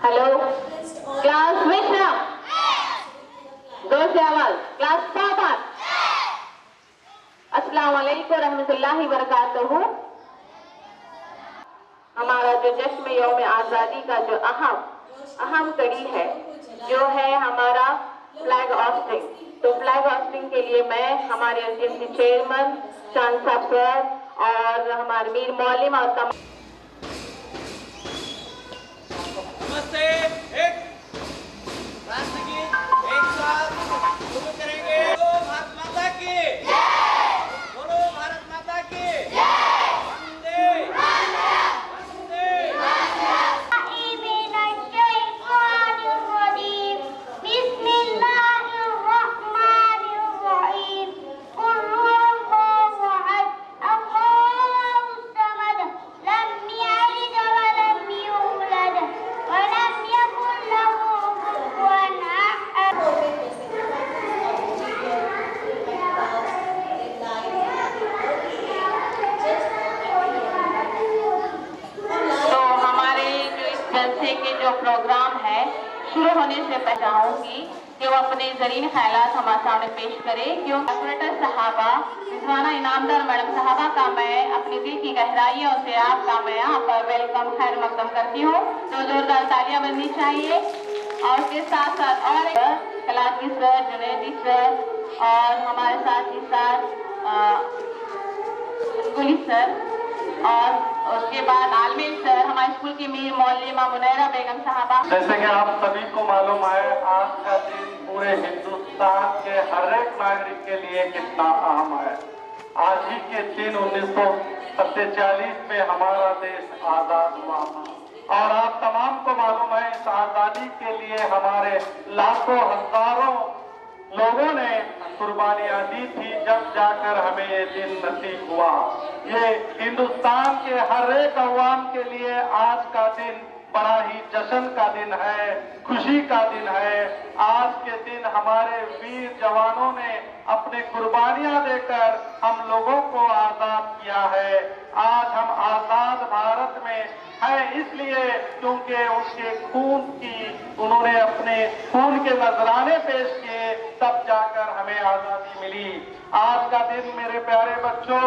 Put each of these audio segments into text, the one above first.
Hello class विश्राम, दो से आवाज, क्लास पापा। अस्सलाम वालेकुम रहमतुल्लाहि व बरकातहू। हमारा जो जश्न यौम आज़ादी का जो अहम कड़ी है जो है हमारा फ्लैग होस्टिंग। तो फ्लैग होस्टिंग के लिए मैं हमारे एसडीएमसी चेयरमैन शान साहब सर और हमारे मीर मौलिम और तमाम एक साथ शुरू करेंगे। बोलो भारत माता की जय, बोलो भारत माता की जय, वंदे वंदे प्रोग्राम है शुरू होने से पहले चाहूंगी कि वो अपने ज़रीन ख्यालात हमारे सामने पेश करें। क्यों डेकोरेटर साहबा रिजवाना इनामदार मैडम साहबा का मैं अपनी दिल की गहराइयों से आपका मैं यहाँ पर वेलकम खैर मकदम करती हूँ। तो जोरदार तालियां बननी चाहिए। और उसके साथ साथ और कलाकी सर, जुनैदी सर और हमारे साथ ही साथ गुली सर और उसके बाद आलमीर सर, हमारे स्कूल की मीर मौलिमा मुनैरा बेगम साहबा। जैसे कि आप सभी को मालूम है, आज का दिन पूरे हिंदुस्तान के हर एक नागरिक के लिए कितना अहम है। आज ही के दिन 1947 में हमारा देश आजाद हुआ और आप तमाम को मालूम है इस आजादी के लिए हमारे लाखों हजारों लोगों ने कुर्बानियां दी थी, जब जाकर हमें ये दिन नसीब हुआ। ये हिंदुस्तान के हर एक अवाम के लिए आज का दिन बड़ा ही जश्न का दिन है, खुशी का दिन है। आज के दिन हमारे वीर जवानों ने अपने कुर्बानियां देकर हम लोगों को आजाद किया है। आज हम आजाद भारत में है इसलिए क्योंकि उनके खून की उन्होंने अपने खून के नजराने पेश किए, तब जाकर हमें आजादी मिली। आज का दिन मेरे प्यारे बच्चों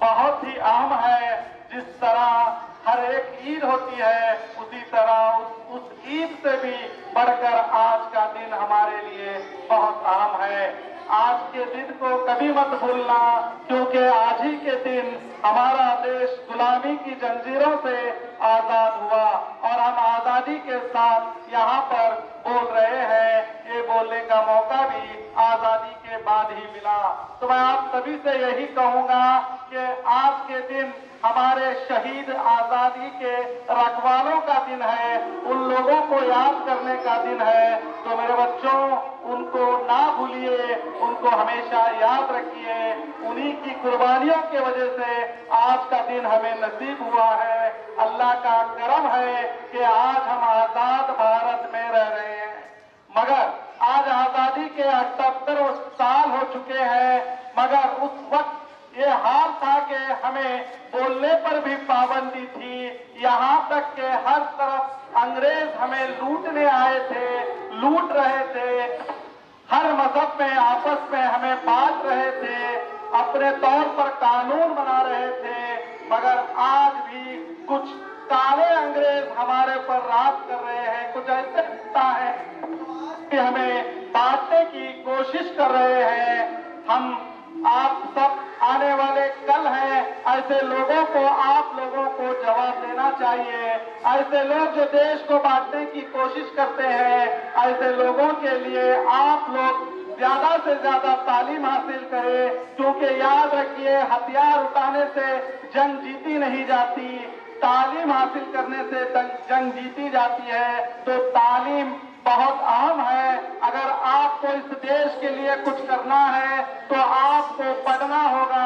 बहुत ही अहम है। जिस तरह हर एक ईद होती है उसी तरह उस ईद से भी बढ़कर आज का दिन हमारे लिए बहुत अहम है। आज के दिन को कभी मत भूलना, क्योंकि आज ही के दिन हमारा देश गुलामी की जंजीरों से आजाद हुआ और हम आजादी के साथ यहाँ पर बोल रहे हैं। ये बोलने का मौका भी आजादी के बाद ही मिला। तो मैं आप सभी से यही कहूंगा कि आज के दिन हमारे शहीद आजादी के रखवालों का दिन है, उन लोगों को याद करने का दिन है। तो मेरे बच्चों, उनको ना भूलिए, उनको हमेशा याद रखिए। उन्हीं की कुर्बानियों की वजह से आज का दिन हमें नसीब हुआ है। अल्लाह का करम है कि आज हम आजाद भारत में रह रहे हैं। मगर आज आजादी के 78 साल हो चुके हैं, मगर उस वक्त ये हाल था कि हमें बोलने पर भी पाबंदी थी। यहाँ तक के हर तरफ अंग्रेज हमें लूटने आए थे, लूट रहे थे, हर मजहब में आपस में हमें बांट रहे थे, अपने तौर पर कानून बना रहे थे। मगर आज भी कुछ काले अंग्रेज हमारे पर राज कर रहे हैं। कुछ ऐसे लगता है कि हमें बांटने की कोशिश कर रहे हैं। हम आप सब आने वाले कल हैं, ऐसे लोगों को आप लोगों को जवाब देना चाहिए। ऐसे लोग जो देश को बांटने की कोशिश करते हैं, ऐसे लोगों के लिए आप लोग ज्यादा से ज्यादा तालीम हासिल करें, क्योंकि याद रखिए हथियार उठाने से जंग जीती नहीं जाती, तालीम हासिल करने से जंग जीती जाती है। तो तालीम बहुत अहम है। अगर आपको इस देश के लिए कुछ करना है तो आपको पढ़ना होगा।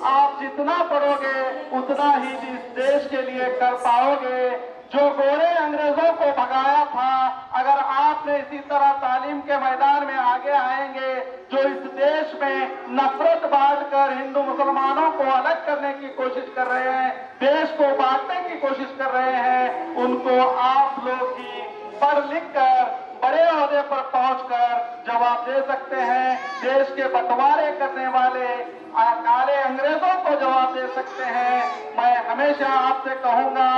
आप जितना पढ़ोगे उतना ही इस देश के लिए कर पाओगे। जो गोरे अंग्रेजों को भगाया था, अगर आपने इसी तरह तालीम के मैदान में आगे आएंगे, जो इस देश में नफरत बांटकर हिंदू मुसलमानों को अलग करने की कोशिश कर रहे हैं, देश को बांटने की कोशिश कर रहे हैं, उनको आप लोग ही पढ़ लिख कर बड़े ओहदे पर पहुंचकर जवाब दे सकते हैं। देश के बंटवारे करने वाले काले अंग्रेजों को जवाब दे सकते हैं। मैं हमेशा आपसे कहूंगा,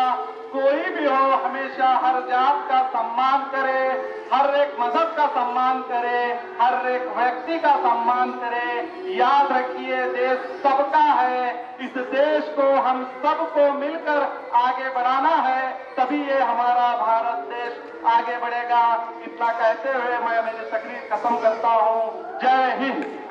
कोई भी हो, हमेशा हर जात का सम्मान करे, हर एक मजहब का सम्मान करे, हर एक व्यक्ति का सम्मान करे। याद रखिए, देश सबका है। इस देश को हम सबको मिलकर आगे बढ़ाना है, तभी ये हमारा भारत देश आगे बढ़ेगा। इतना कहते हुए मैं मेरी तकरीर खत्म करता हूँ। जय हिंद।